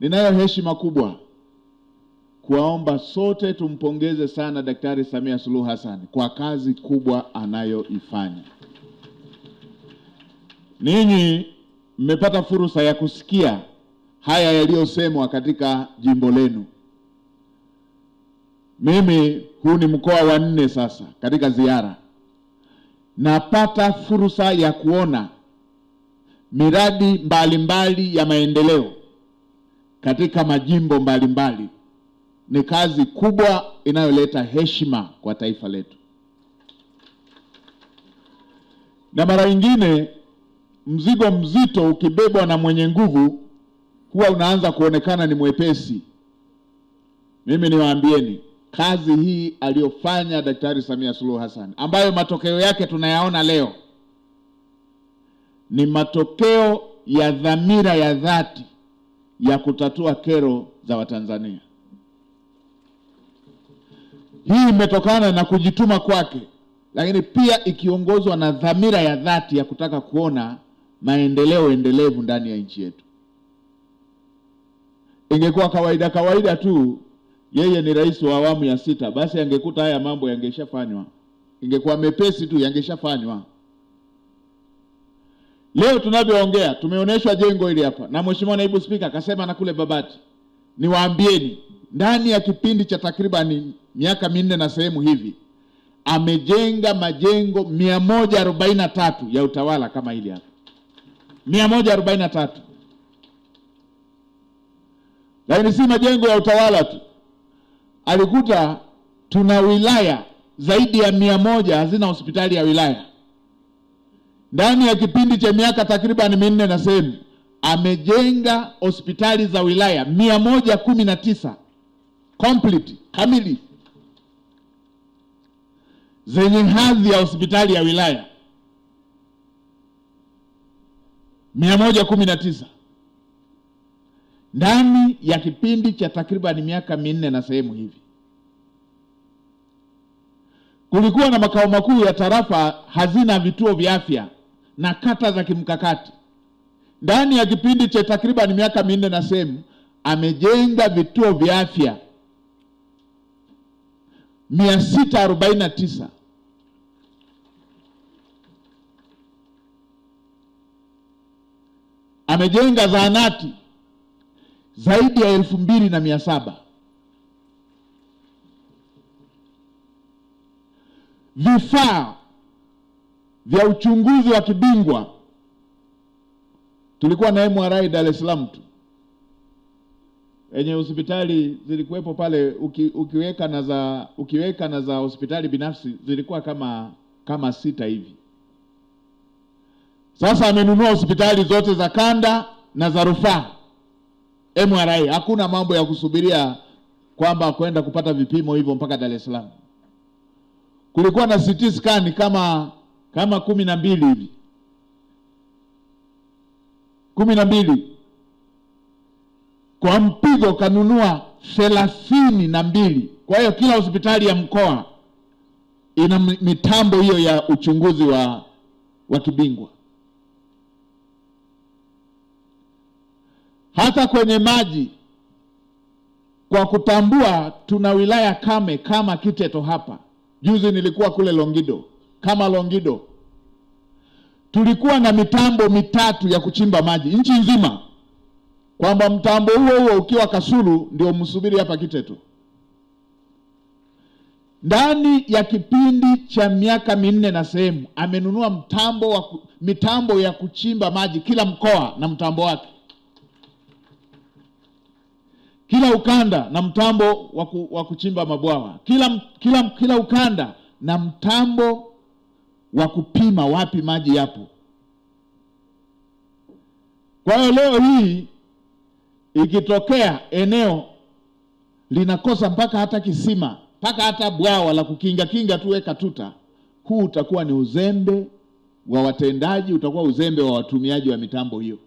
Ninayo heshima kubwa kuwaomba sote tumpongeze sana Daktari Samia Suluhu Hassan kwa kazi kubwa anayoifanya. Ninyi mmepata fursa ya kusikia haya yaliyosemwa katika jimbo lenu. Mimi huu ni mkoa wa 4 sasa katika ziara. Napata fursa ya kuona miradi mbalimbali ya maendeleo katika majimbo mbalimbali. Ni kazi kubwa inayoleta heshima kwa taifa letu. Na mara nyingine mzigo mzito ukibebwa na mwenye nguvu huwa unaanza kuonekana ni mwepesi. Mimi niwaambieni, kazi hii aliyofanya Daktari Samia Suluhu Hassan, ambayo matokeo yake tunayaona leo, ni matokeo ya dhamira ya dhati ya kutatua kero za Watanzania. Hii imetokana na kujituma kwake, lakini pia ikiongozwa na dhamira ya dhati ya kutaka kuona maendeleo endelevu ndani ya nchi yetu. Ingekuwa kawaida tu yeye ni rais wa awamu ya 6, basi angekuta haya mambo yangeshafanywa. Ingekuwa mepesi tu, yangeshafanywa. Leo tunavyoongea tumeonyeshwa jengo hili hapa, na Mheshimiwa Naibu Spika akasema na kule Babati. Niwaambieni, ndani ya kipindi cha takriban miaka 4 na sehemu hivi, amejenga majengo 143 ya utawala kama hili hapa. 143. Lakini si majengo ya utawala tu. Alikuta tuna wilaya zaidi ya 100 hazina hospitali ya wilaya. Ndani ya kipindi cha miaka takriban 4 na sehemu, amejenga hospitali za wilaya 119 complete, kamili, zenye hadhi ya hospitali ya wilaya 119 ndani ya kipindi cha takriban miaka 4 na sehemu hivi. Kulikuwa na makao makuu ya tarafa hazina vituo vya afya na kata za kimkakati. Ndani ya kipindi cha takriban miaka 4 na sehemu, amejenga vituo vya afya 649. Amejenga zahanati zaidi ya 2700. Vifaa vya uchunguzi wa kibingwa, tulikuwa na MRI Dar es Salaam tu, yenye hospitali zilikuwepo pale, ukiweka na za hospitali binafsi zilikuwa kama 6 hivi. Sasa amenunua hospitali zote za kanda na za rufaa MRI. Hakuna mambo ya kusubiria kwamba kwenda kupata vipimo hivyo mpaka Dar es Salaam. Kulikuwa na CT scan kama 12 hivi. 12. Kwa mpigo kanunua 32. Kwa hiyo kila hospitali ya mkoa ina mitambo hiyo ya uchunguzi wa kibingwa. Hata kwenye maji, kwa kutambua tuna wilaya kame kama Kiteto hapa. Juzi nilikuwa kule Longido, kama Longido. Tulikuwa na mitambo 3 ya kuchimba maji nchi nzima, kwamba mtambo huo ukiwa Kasulu ndio msubiri hapa Kiteto. Ndani ya kipindi cha miaka 4 na sehemu, amenunua mitambo ya kuchimba maji, kila mkoa na mtambo wake. Kila ukanda na mtambo wa kuchimba mabwawa. Kila ukanda na mtambo wa kupima wapi maji yapo. Kwa hiyo leo hii ikitokea eneo linakosa mpaka hata kisima, mpaka hata bwawa la kukinga tu weka tuta, huu utakuwa ni uzembe wa watendaji, utakuwa uzembe wa watumiaji wa mitambo hiyo.